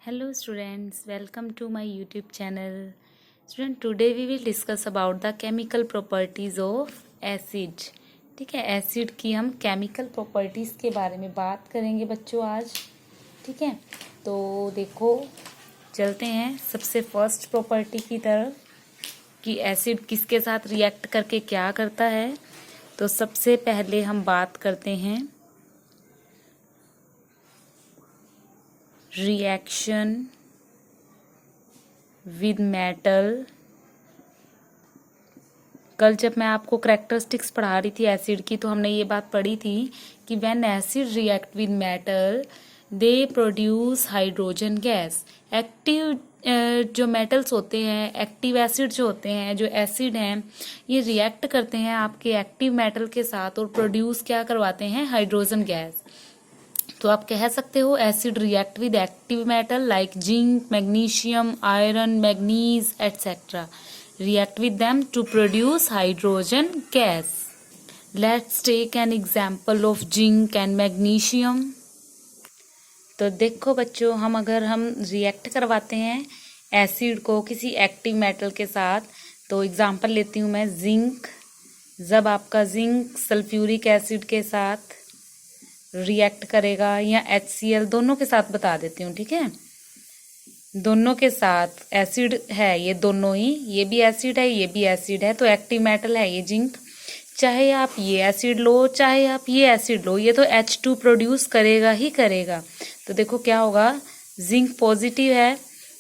Hello students, welcome to my YouTube channel. Student, today we will discuss about the chemical properties of acid. ठीक है, acid की हम chemical properties के बारे में बात करेंगे बच्चों आज. ठीक है, तो देखो चलते हैं सबसे फर्स्ट प्रॉपर्टी की तरफ कि एसिड किसके साथ रिएक्ट करके क्या करता है. तो सबसे पहले हम बात करते हैं रिएक्शन विद मेटल. कल जब मैं आपको करैक्टरिस्टिक्स पढ़ा रही थी एसिड की तो हमने ये बात पढ़ी थी कि when acid react with metal they produce hydrogen gas. Active जो मेटल्स होते हैं, एक्टिव एसिड जो होते हैं, जो एसिड हैं, ये रिएक्ट करते हैं आपके एक्टिव मेटल के साथ और प्रोड्यूस क्या करवाते हैं, हाइड्रोजन गैस. तो आप कह सकते हो acid react with active metal like zinc, magnesium, iron, manganese etcetera. React with them to produce hydrogen gas. Let's take an example of zinc and magnesium. तो देखो बच्चों, अगर हम रिएक्ट करवाते हैं एसिड को किसी एक्टिव मेटल के साथ, तो एग्जाम्पल लेती हूँ मैं जिंक. जब आपका जिंक सल्फ्यूरिक एसिड के साथ रिएक्ट करेगा या HCl, दोनों के साथ बता देती हूँ. ठीक है, दोनों के साथ एसिड है, ये दोनों ही, ये भी एसिड है, ये भी एसिड है, तो एक्टिव मेटल है ये जिंक. चाहे आप ये एसिड लो, चाहे आप ये एसिड लो, ये तो H2 प्रोड्यूस करेगा ही करेगा. तो देखो क्या होगा, जिंक पॉजिटिव है,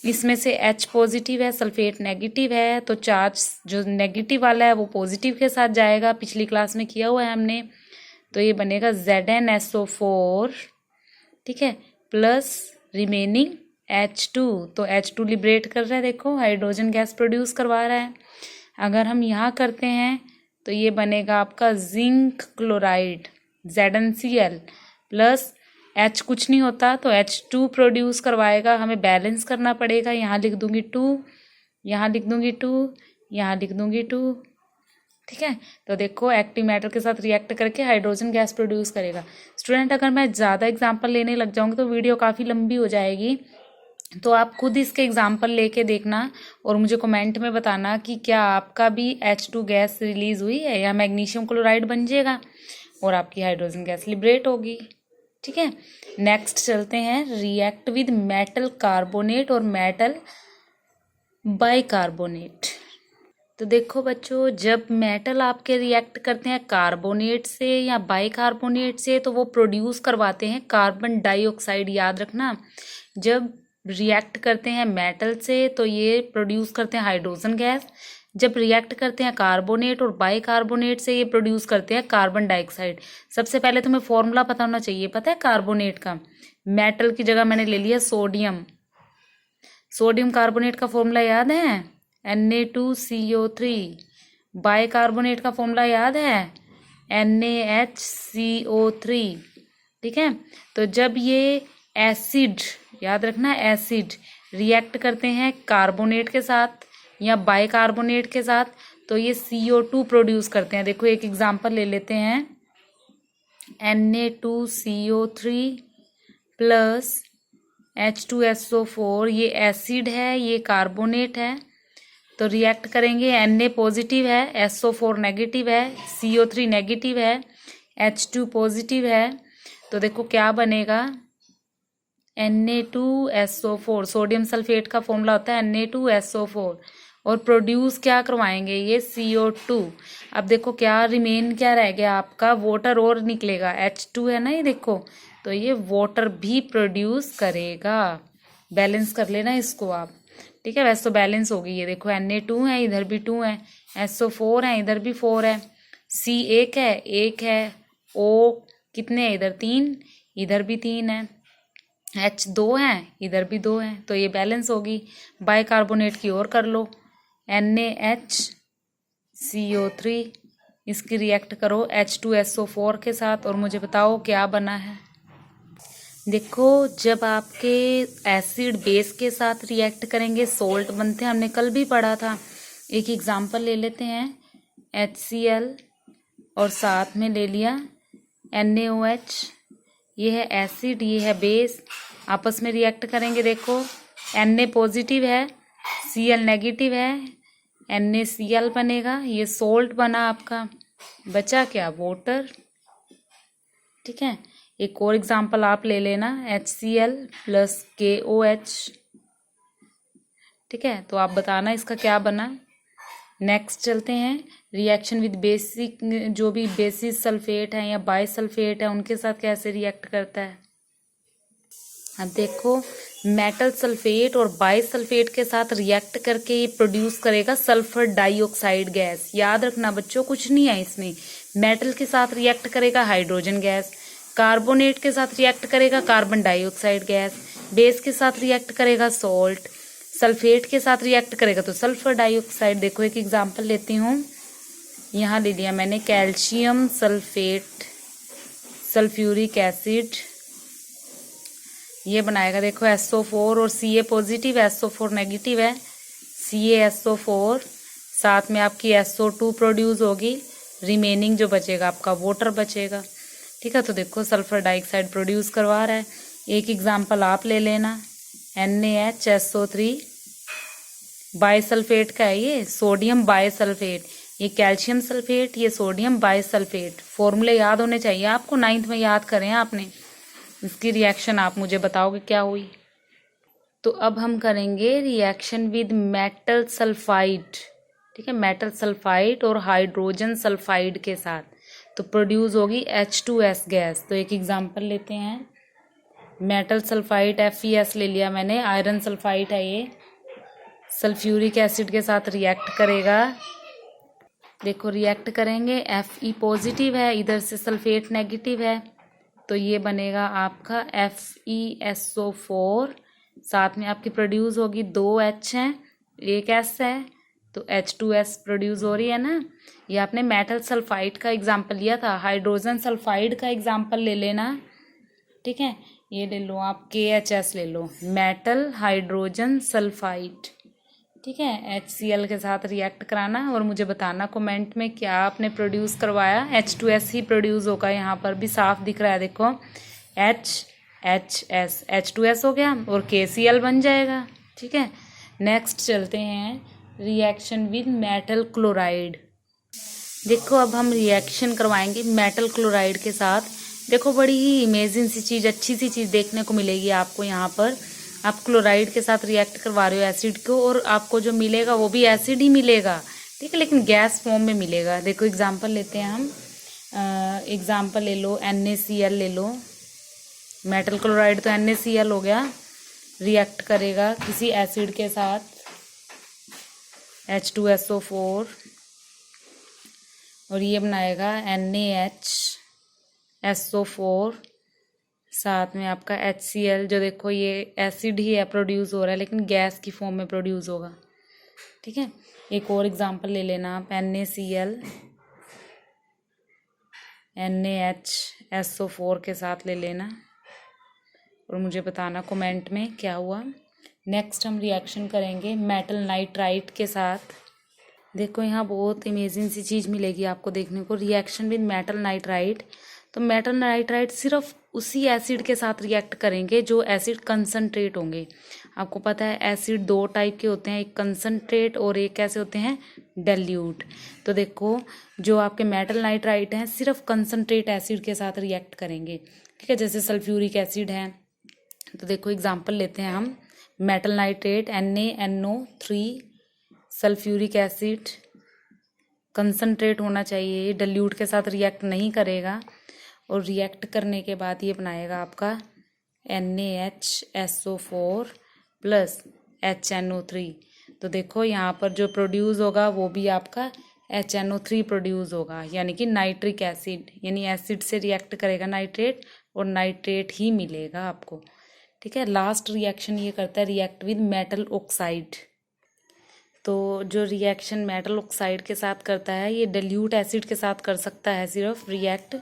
इसमें से H पॉजिटिव है, सल्फेट नेगेटिव है, तो चार्ज जो नेगेटिव वाला है वो पॉजिटिव के साथ जाएगा. पिछली क्लास में किया हुआ है हमने. तो ये बनेगा ZnSO4. ठीक है, प्लस रिमेनिंग H2. तो H2 लिबरेट कर रहा है, देखो हाइड्रोजन गैस प्रोड्यूस करवा रहा है. अगर हम यहाँ करते हैं तो ये बनेगा आपका zinc chloride ZnCl plus H कुछ नहीं होता तो H2 प्रोड्यूस करवाएगा. हमें बैलेंस करना पड़ेगा. यहाँ लिख दूंगी 2, यहाँ लिख दूंगी 2, यहाँ लिख दूंगी 2. ठीक है, तो देखो एक्टिव मेटल के साथ रिएक्ट करके हाइड्रोजन गैस प्रोड्यूस करेगा. स्टूडेंट, अगर मैं ज़्यादा एग्जांपल लेने लग जाऊंगी तो वीडियो काफ़ी लंबी हो जाएगी, तो आप खुद इसके एग्जांपल लेके देखना और मुझे कमेंट में बताना कि क्या आपका भी H2 गैस रिलीज हुई है या मैग्नीशियम क्लोराइड बन जाएगा और आपकी हाइड्रोजन गैस लिबरेट होगी. ठीक है, नेक्स्ट चलते हैं रिएक्ट विद मेटल कार्बोनेट और मेटल बाइकार्बोनेट. तो देखो बच्चों, जब मेटल आपके रिएक्ट करते हैं कार्बोनेट से या बाइकार्बोनेट से तो वो प्रोड्यूस करवाते हैं कार्बन डाइऑक्साइड. याद रखना, जब रिएक्ट करते हैं मेटल से तो ये प्रोड्यूस करते हैं हाइड्रोजन गैस. जब रिएक्ट करते हैं कार्बोनेट और बाइकार्बोनेट से ये प्रोड्यूस करते हैं कार्बन डाइऑक्साइड. सबसे पहले तुम्हें फॉर्मूला पता होना चाहिए. पता है कार्बोनेट का? मेटल की जगह मैंने ले लिया सोडियम. सोडियम कार्बोनेट का फॉर्मूला याद है? Na2CO3. बाइकार्बोनेट का फॉर्मूला याद है? NaHCO3. ठीक है, तो जब ये एसिड, याद रखना एसिड, रिएक्ट करते हैं कार्बोनेट के साथ या बाइकार्बोनेट के साथ तो ये CO2 प्रोड्यूस करते हैं. देखो एक एग्जांपल ले लेते हैं, Na2CO3 प्लस H2SO4. ये एसिड है, ये कार्बोनेट है, तो रिएक्ट करेंगे. Na पॉजिटिव है, SO4 नेगेटिव है, CO3 नेगेटिव है, H2 पॉजिटिव है. तो देखो क्या बनेगा, Na2SO4. सोडियम सल्फेट का फॉर्मूला होता है Na2SO4 और प्रोड्यूस क्या करवाएंगे, ये CO2. अब देखो क्या रिमेन क्या रह गया आपका, वाटर और निकलेगा. H2 है ना ये, देखो तो ये वाटर भी प्रोड्यूस करेगा. बैलेंस कर लेना इसको आप. ठीक है, वैसे तो बैलेंस होगी. ये देखो Na2 है, इधर भी 2 है, SO4 है, इधर भी 4 है, C एक है, O कितने है, इधर 3, इधर भी 3 है, H 2 है, इधर भी 2 है, तो ये बैलेंस होगी. बाइकार्बोनेट की ओर कर लो, NaHCO3. इसकी रिएक्ट करो H2SO4 के साथ और मुझे बताओ क्या बना है. देखो, जब आपके एसिड बेस के साथ रिएक्ट करेंगे सोल्ट बनते हैं, हमने कल भी पढ़ा था. एक एग्जांपल ले लेते हैं, HCl और साथ में ले लिया NaOH. ये है एसिड, ये है बेस. आपस में रिएक्ट करेंगे। देखो Na पॉजिटिव है, Cl नेगेटिव है, NaCl बनेगा, ये सोल्ट बना आपका, बचा क्या, वाटर। ठीक है, एक और एग्जांपल आप ले लेना, HCl प्लस KOH। ठीक है, तो आप बताना इसका क्या बना। नेक्स्ट चलते हैं, रिएक्शन विद बेसिक, जो भी बेसिस सल्फेट है या बाइसल्फेट है उनके साथ कैसे रिएक्ट करता है। अब देखो मेटल सल्फेट और बाइसल्फेट के साथ रिएक्ट करके ये प्रोड्यूस करेगा सल्फर डाइऑक्साइड गैस। याद रखना बच्चों, कुछ नहीं है इसमें। मेटल के साथ रिएक्ट करेगा हाइड्रोजन गैस, कार्बोनेट के साथ रिएक्ट करेगा कार्बन डाइऑक्साइड गैस, बेस के साथ रिएक्ट करेगा सॉल्ट, सल्फेट के साथ रिएक्ट करेगा तो सल्फर डाइऑक्साइड। देखो एक एग्जांपल लेती हूँ, यहाँ ले लिया मैंने कैल्शियम सल्फेट सल्फ्यूरिक एसिड, ये बनाएगा। देखो SO4 और Ca पॉजिटिव है, SO4 नेगेटिव है, CaSO4, साथ में आपकी SO2 प्रोड्यूस होगी, रिमेनिंग जो बचेगा आपका वाटर बचेगा। ठीक है, तो देखो सल्फर डाइऑक्साइड प्रोड्यूस करवा रहा है। एक एग्जांपल आप ले लेना, NaHSO3 बाइसल्फेट का है, ये सोडियम बाइसल्फेट, ये कैल्शियम सल्फेट, ये सोडियम बाइसल्फेट। फॉर्मूले याद होने चाहिए आपको, 9th में याद करें आपने। इसकी रिएक्शन आप मुझे बताओगे क्या हुई। तो अब हम करेंगे रिएक्शन विद मेटल सल्फाइड। ठीक है, मेटल सल्फाइड और हाइड्रोजन सल्फाइड के साथ, तो प्रोड्यूस होगी H2S गैस। तो एक एग्जांपल लेते हैं, मेटल सल्फाइड FeS ले लिया मैंने, आयरन सल्फाइड है ये, सल्फ्यूरिक एसिड के साथ रिएक्ट करेगा। देखो रिएक्ट करेंगे, Fe पॉजिटिव है, इधर से सल्फेट नेगेटिव है, तो ये बनेगा आपका FeSO4, साथ में आपकी प्रोड्यूस होगी 2 H हैं, एक S है, तो H2S प्रोड्यूस हो रही है ना। ये आपने मेटल सल्फाइड का एग्जांपल लिया था, हाइड्रोजन सल्फाइड का एग्जांपल ले लेना। ठीक है, ये ले लो आप KHS ले लो, मेटल हाइड्रोजन सल्फाइड। ठीक है, HCl के साथ रिएक्ट कराना और मुझे बताना कमेंट में क्या आपने प्रोड्यूस करवाया। H2S ही प्रोड्यूस होगा, यहाँ पर भी साफ दिख रहा है। देखो HHS, H2S हो गया और KCl बन जाएगा। ठीक है, नेक्स्ट चलते हैं, रिएक्शन विद मेटल क्लोराइड। देखो अब हम रिएक्शन करवाएंगे मेटल क्लोराइड के साथ। देखो बड़ी ही इमेजिन सी चीज़, अच्छी सी चीज़ देखने को मिलेगी आपको। यहाँ पर आप क्लोराइड के साथ रिएक्ट करवा रहे हो एसिड को, और आपको जो मिलेगा वो भी एसिड ही मिलेगा। ठीक है, लेकिन गैस फॉर्म में मिलेगा। देखो एग्जांपल लेते हैं हम, एग्जांपल ले लो NaCl ले लो, मेटल क्लोराइड तो NaCl हो गया, रिएक्ट करेगा किसी एसिड के साथ H2SO4 और ये बनाएगा NaHSO4, साथ में आपका HCl, जो देखो ये एसिड ही है, प्रोड्यूस हो रहा है लेकिन गैस की फॉर्म में प्रोड्यूस होगा। ठीक है, एक और एग्जांपल ले लेना आप, NaCl NaHSO4 के साथ ले लेना और मुझे बताना कमेंट में क्या हुआ। नेक्स्ट हम रिएक्शन करेंगे मेटल नाइट्राइट के साथ। देखो यहाँ बहुत इमेजिंग सी चीज़ मिलेगी आपको देखने को, रिएक्शन विद मेटल नाइट्राइट। तो मेटल नाइट्राइट सिर्फ उसी एसिड के साथ रिएक्ट करेंगे जो एसिड कंसनट्रेट होंगे। आपको पता है एसिड 2 टाइप के होते हैं, एक कंसनट्रेट और एक कैसे होते हैं, डाइल्यूट। तो देखो जो आपके मेटल नाइट्राइट हैं सिर्फ कंसनट्रेट एसिड के साथ रिएक्ट करेंगे। ठीक है, जैसे सल्फ्यूरिक एसिड है। तो देखो एग्जांपल लेते हैं हम, metal nitrate NaNO3, sulphuric acid concentrate होना चाहिए, ये डाइल्यूट के साथ रिएक्ट नहीं करेगा, और रिएक्ट करने के बाद ये बनाएगा आपका NaHSO4 प्लस HNO3। तो देखो यहाँ पर जो प्रोड्यूस होगा वो भी आपका HNO3 प्रोड्यूस होगा, यानी कि नाइट्रिक एसिड, यानी एसिड से रिएक्ट करेगा नाइट्रेट और नाइट्रेट ही मिलेगा आपको। ठीक है, लास्ट रिएक्शन ये करता है रिएक्ट विद मेटल ऑक्साइड। तो जो रिएक्शन मेटल ऑक्साइड के साथ करता है ये डाइल्यूट एसिड के साथ कर सकता है सिर्फ रिएक्ट,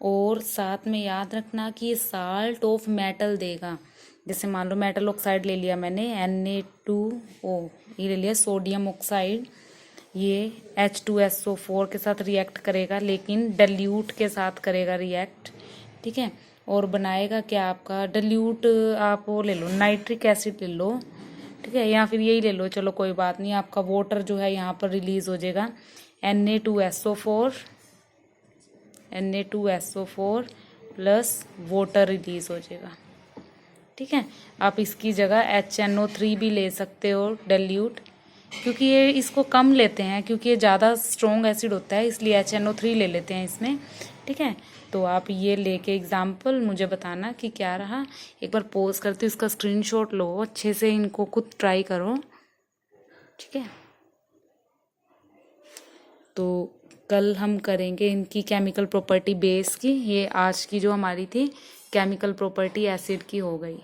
और साथ में याद रखना कि ये साल्ट ऑफ मेटल देगा। जैसे मान लो मेटल ऑक्साइड ले लिया मैंने Na2O, ये ले लिया सोडियम ऑक्साइड, ये H2SO4 के साथ रिएक्ट करेगा लेकिन डाइल्यूट के साथ करेगा रिएक्ट। ठीक है, और बनाएगा क्या आपका डिल्यूट, आप वो ले लो नाइट्रिक एसिड ले लो, ठीक है, या फिर यही ले लो, चलो कोई बात नहीं, आपका वाटर जो है यहाँ पर रिलीज हो जाएगा, Na2SO4 प्लस वाटर रिलीज हो जाएगा, ठीक है। आप इसकी जगह HNO3 भी ले सकते हो डिल्यूट, क्योंकि ये इसको कम लेते हैं क्योंकि ये ज़्यादा स्ट्रॉन्ग एसिड होता है, इसलिए HNO3 ले लेते हैं इसमें, ठीक है। तो आप ये लेके एग्जाम्पल मुझे बताना कि क्या रहा। एक बार पॉज करते इसका स्क्रीनशॉट लो, अच्छे से इनको खुद ट्राई करो, ठीक है। तो कल हम करेंगे इनकी केमिकल प्रॉपर्टी बेस की, ये आज की जो हमारी थी केमिकल प्रॉपर्टी एसिड की हो गई।